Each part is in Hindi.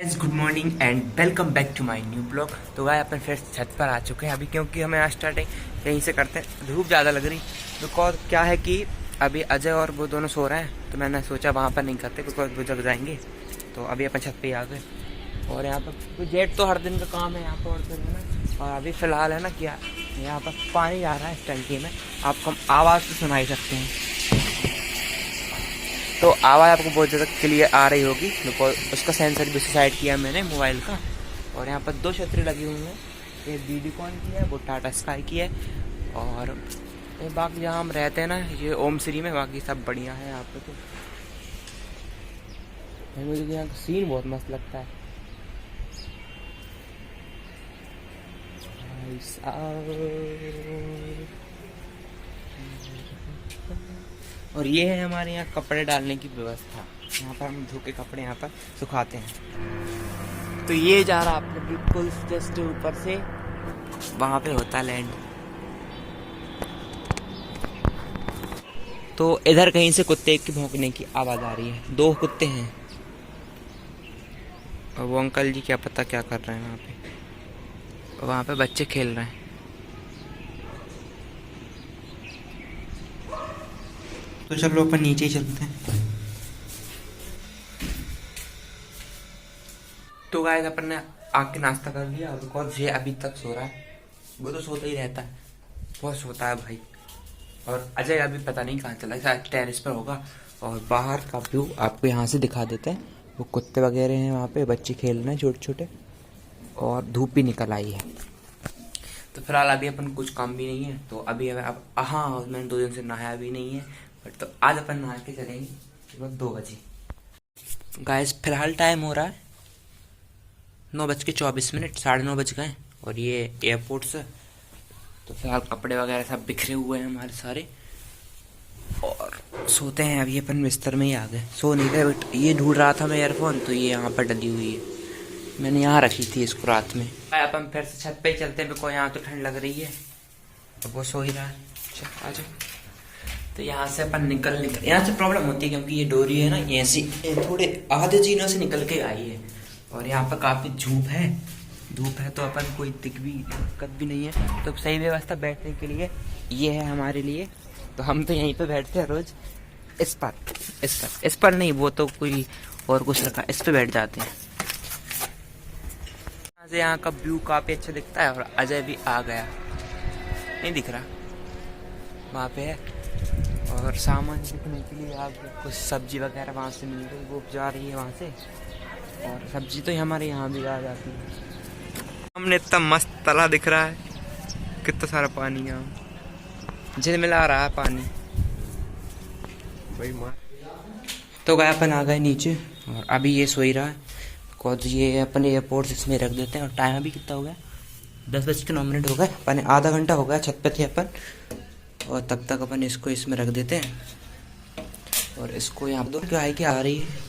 Good morning and welcome back to my new blog. तो भाई अपन फिर छत पर आ चुके हैं अभी, क्योंकि हमें आज स्टार्टिंग यहीं से करते हैं। धूप ज़्यादा लग रही बिकॉज क्या है कि अभी अजय और वो दोनों सो रहे हैं, तो मैंने सोचा वहाँ पर नहीं करते बिकॉज वो जग जाएंगे। तो अभी अपन छत पे ही आ गए और यहाँ पर जेट तो हर दिन का काम है यहाँ पर और दिन ना। और अभी फ़िलहाल है ना क्या यहाँ पर पानी आ रहा है इस टंकी में, आपको हम आवाज़ तो सुना ही सकते हैं। तो आवाज़ आपको बहुत ज़्यादा क्लियर आ रही होगी बिकॉज उसका सेंसर भी साइड किया मैंने मोबाइल का। और यहाँ पर दो छतरी लगी हुई हैं, एक वीडियोकॉन की है, वो टाटा स्काई की है। और बाकी जहाँ हम रहते हैं ना ये ओम श्री में, बाकी सब बढ़िया है यहाँ पे। तो मुझे यहाँ का सीन बहुत मस्त लगता है। और ये है हमारे यहाँ कपड़े डालने की व्यवस्था। यहाँ पर हम धो के कपड़े यहाँ पर सुखाते हैं। तो ये जा रहा आपने बिल्कुल जस्ट ऊपर से, वहाँ पे होता है लैंड। तो इधर कहीं से कुत्ते की भौंकने की आवाज़ आ रही है, दो कुत्ते हैं। और वो अंकल जी क्या पता क्या कर रहे हैं वहाँ पे बच्चे खेल रहे हैं। तो चलो अपन नीचे ही चलते हैं। तो गाइस अपन ने आके नाश्ता कर लिया बिकॉज ये अभी तक सो रहा है। वो तो सोता ही रहता है, बहुत सोता है भाई। और अजय अभी पता नहीं कहाँ चला, शायद टेरेस पर होगा। और बाहर का व्यू आपको यहाँ से दिखा देते हैं। वो कुत्ते वगैरह हैं वहाँ पे, बच्चे खेल रहे हैं छोटे छोटे, और धूप भी निकल आई है। तो फिलहाल अभी अपन कुछ काम भी नहीं है। तो अभी अब हाँ, मैंने 2 दिन से नहाया भी नहीं है, बट तो आज अपन नहा के चलेंगे लगभग 2 बजे। गाइस फिलहाल टाइम हो रहा है 9:24, 9:30 बज गए। और ये एयरपोर्ट से तो फिलहाल कपड़े वगैरह सब बिखरे हुए हैं हमारे सारे, और सोते हैं। अभी अपन बिस्तर में ही आ गए, सो नहीं गए। बट ये ढूंढ रहा था मैं ईयरफोन, तो ये यहाँ पर डली हुई है, मैंने यहाँ रखी थी इसको रात में। अपन फिर से छत पे ही चलते हैं बिकॉज यहाँ तो ठंड लग रही है। अब वो सो ही रहा है, चल आ जाओ। तो यहाँ से अपन निकल यहाँ से प्रॉब्लम होती है क्योंकि ये डोरी है ना, ऐसी थोड़े आधे जीनों से निकल के आई है। और यहाँ पर काफ़ी धूप है तो अपन कोई दिक्कत भी नहीं है। तो सही व्यवस्था बैठने के लिए ये है हमारे लिए। तो हम तो यहीं पे बैठते हैं रोज, इस पर नहीं, वो तो कोई और कुछ रखा, इस पे बैठ जाते हैं। यहाँ से यहाँ का व्यू काफ़ी अच्छा दिखता है। और अजय भी आ गया, नहीं दिख रहा, वहाँ पे है। और सामान बिकने के लिए आप कुछ सब्जी वगैरह वहाँ से मिल गई, वो जा रही है वहाँ से। और सब्जी तो हमारे यहाँ भी आ जाती है। हमने इतना मस्त तालाब दिख रहा है, कितना सारा पानी यहाँ झिलमिला रहा है पानी। तो गए अपन आ गए नीचे, और अभी ये सो ही रहा है बिकॉज ये अपन एयरपोर्ट इसमें रख देते हैं। और टाइम अभी कितना हो गया, 10:09 हो गए। अपन आधा घंटा हो गया छत पे थे अपन, और तब तक अपन इसको इसमें रख देते हैं। और इसको यहाँ दो क्या है कि आ रही है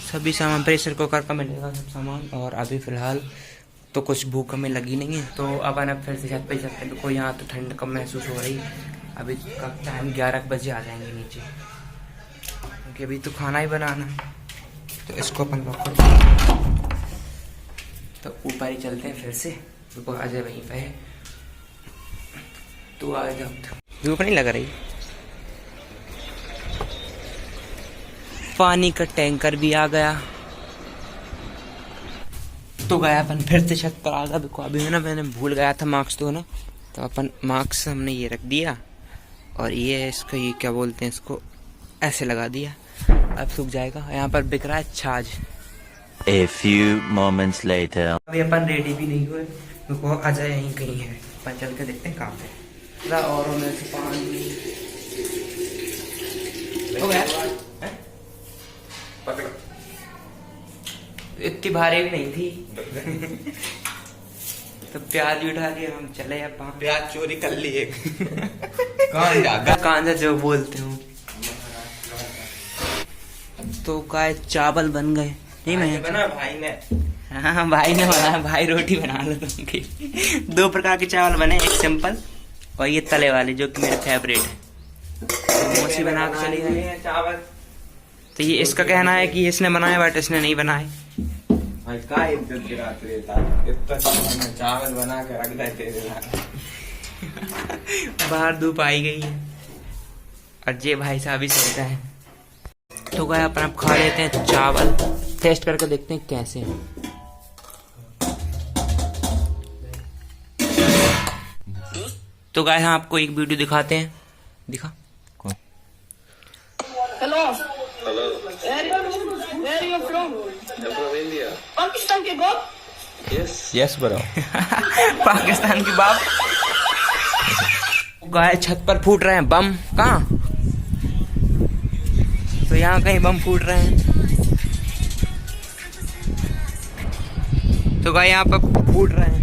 सभी सामान, प्रेशर कुकर का मिलेगा सब सामान। और अभी फ़िलहाल तो कुछ भूख हमें लगी नहीं है, तो अपन अब फिर से छत पे चलते हैं बिकॉज यहाँ तो ठंड कम महसूस हो रही है। अभी का टाइम 11 बजे आ जाएंगे नीचे, क्योंकि अभी तो खाना ही बनाना है। तो इसको अपन तो ऊपर ही चलते हैं फिर से, तो अजय वहीं पे है। तो आ जाओ, धूप नहीं लग रही। पानी का टैंकर भी आ गया। तो गया अपन फिर से छत पर आ गया बिकॉज अभी मैंने भूल गया था मास्क धोना। तो अपन मास्क हमने ये रख दिया, और ये इसको ये क्या बोलते हैं, इसको ऐसे लगा दिया, अब सूख जाएगा। यहाँ पर बिक रहा है छाछ। A few moments later. अभी अपन रेडी भी नहीं हुए बिकॉज अजय यहीं कहीं है, अपन चल के देखते हैं कहाँ पे। और में से पानी हो गया, इतनी भारी भी नहीं थी। तो प्याज भी उठा लिया, हम चले अब प्याज चोरी कर लिए। कांजा जो बोलते हो। तो काय चावल बन गए, नहीं मैं बना भाई ने। हाँ भाई ने बनाया, भाई रोटी बना लो तुमकी। 2 प्रकार के चावल बने, एक सिंपल और ये तले वाले जो कि मेरे फेवरेट है। मोची बना खा ली चावल। तो ये इसका कहना है कि इसने बनाया बट इसने नहीं बनाए। भाई का इज्जत गिराते रहता इतना अच्छा चावल बना के रख देते तेरे बाहर धूप आई गई है और ये भाई साहब ही सोता है। तो गए अपन अब खा लेते हैं चावल, टेस्ट करके देखते हैं कैसे हैं। तो गाइस हम आपको एक वीडियो दिखाते हैं, दिखा। Hello. Hello. Where are you from? I'm from India. Pakistan के बाप? Yes, bro. पाकिस्तान की बाप। गाय छत पर फूट रहे हैं बम। कहाँ? तो यहाँ कहीं बम फूट रहे हैं। तो गाय यहाँ पर फूट रहे हैं,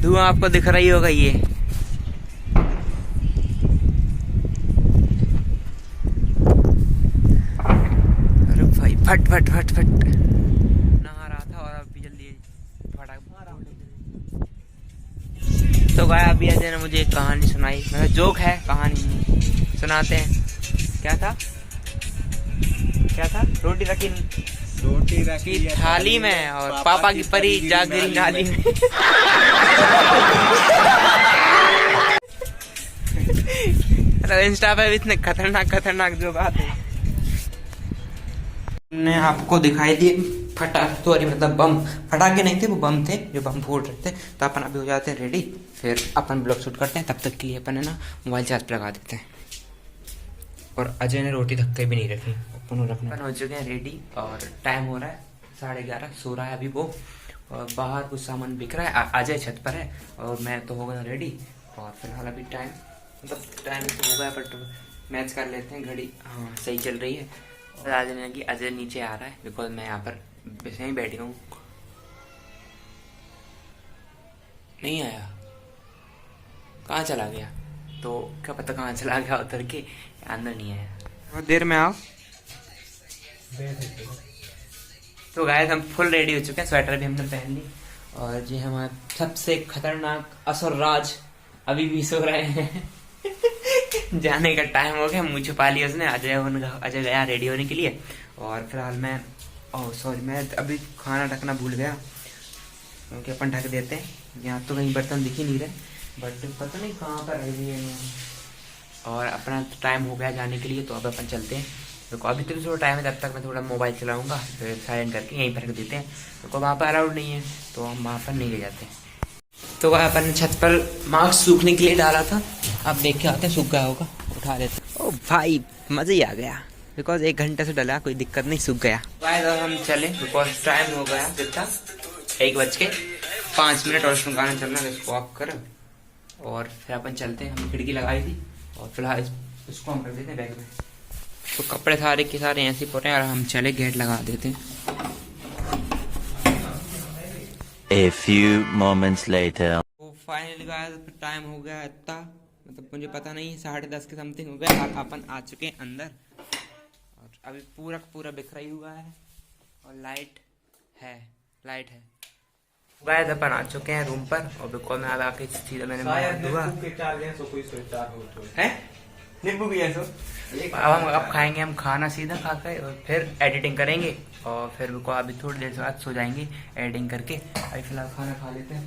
धुआं आपको दिख रही होगा ये। अरे भाई फट फट फट फट नहा रहा था और अभी जल्दी फटा। तो गाय अभी अजय ने मुझे एक कहानी सुनाई, मतलब जोक है, कहानी नहीं। सुनाते हैं। क्या था? क्या था? रोटी रखी थाली में और पापा की परी जा गिरी नाली में। मतलब इंस्टा पे भी इतने खतरनाक खतरनाक जोक आते हैं। ने आपको दिखाई दिए सॉरी मतलब बम, फटाके नहीं थे वो बम थे जो बम फूट रहे थे। तो अपन अभी हो जाते हैं रेडी, फिर अपन ब्लॉग शूट करते हैं। तब तक के लिए अपन है ना मोबाइल चार्ज लगा देते हैं। और अजय ने रोटी धक्के भी नहीं रखी, अपन रखना। अपन हो चुके हैं रेडी और टाइम हो रहा है 11:30, सो रहा है अभी वो। और बाहर कुछ सामान बिक रहा है, अजय छत पर है और मैं तो हो गया रेडी। और फिलहाल अभी टाइम मतलब टाइम तो हो गया बट मैच कर लेते हैं, घड़ी हाँ सही चल रही है। और आज ने कि अजय नीचे आ रहा है बिकॉज मैं यहाँ पर यहीं बैठी हूँ। नहीं आया, कहाँ चला गया? तो क्या पता कहाँ चला गया, उतर के अंदर नहीं आया। बहुत देर में आओ। तो गाइस हम फुल रेडी हो चुके हैं, स्वेटर भी हमने पहन ली। और ये हमारे सबसे खतरनाक असुरराज अभी भी सो रहे हैं। जाने का टाइम हो गया, मुँह छुपा लिया उसने। अजय गया रेडी होने के लिए। और फिलहाल मैं सॉरी मैं अभी खाना ढकना भूल गया, क्योंकि अपन ढक देते हैं। यहाँ तो कहीं बर्तन दिख ही नहीं रहे बट पता नहीं कहाँ पर रह गई है। और अपना टाइम हो गया जाने के लिए, तो अब अपन चलते हैं। देखो अभी तो थोड़ा टाइम है, तब तक मैं थोड़ा मोबाइल चलाऊंगा, फिर साइलेंट करके यहीं पर रख देते हैं। देखो वहाँ पर अलाउड नहीं है तो हम वहाँ पर नहीं ले जाते। तो वह अपन ने छत पर मास्क सूखने के लिए डाला था, अब देख के आते हैं सूख गया होगा, उठा लेते। ओ भाई मज़ा ही आ गया, बिकॉज 1 घंटे से डला, कोई दिक्कत नहीं, सूख गया। तो हम चले बिकॉज टाइम हो गया कितना 1:05 और उसमें गाना चलना है, इसको ऑफ करो और फिर अपन चलते हैं। हमने खिड़की लगाई थी और फिलहाल इसको हम रख देते हैं बैग में। तो कपड़े सारे के सारे ऐसे पड़े हैं और हम चले गेट लगा देते हैं। A few moments later. तो फाइनली गाइस टाइम हो गया इतना, मतलब मुझे पता नहीं 10:30 के समथिंग हो गया और अपन आ चुके हैं अंदर। और अभी पूरा पूरा बिखरा ही हुआ है और लाइट है गाइस अपन आ चुके हैं रूम पर। और बिकॉज मैं अब आके सीधा मैंने नींबू भी है सो। अब खाएंगे हम खाना सीधा खा कर और फिर एडिटिंग करेंगे और फिर बिकॉज अभी थोड़ी देर बाद सो जाएंगे एडिटिंग करके। अभी फिलहाल खाना खा लेते हैं।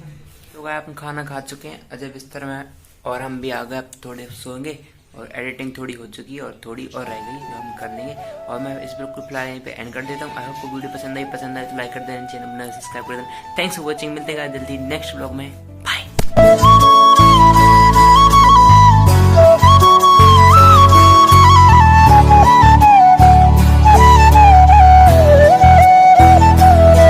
तो गाइस अपन खाना खा चुके हैं अजय बिस्तर में और हम भी आ गए, अब थोड़े सोएंगे। और एडिटिंग थोड़ी हो चुकी है और थोड़ी और रह गई जो हम कर लेंगे। और मैं इस ब्लॉग को फिलहाल यहीं पे एंड कर देता हूँ। आई होप को वीडियो पसंद आए तो लाइक कर देना, चैनल सब्सक्राइब कर देना। थैंक्स फॉर वॉचिंग, मिलते हैं जल्दी नेक्स्ट ब्लॉग में।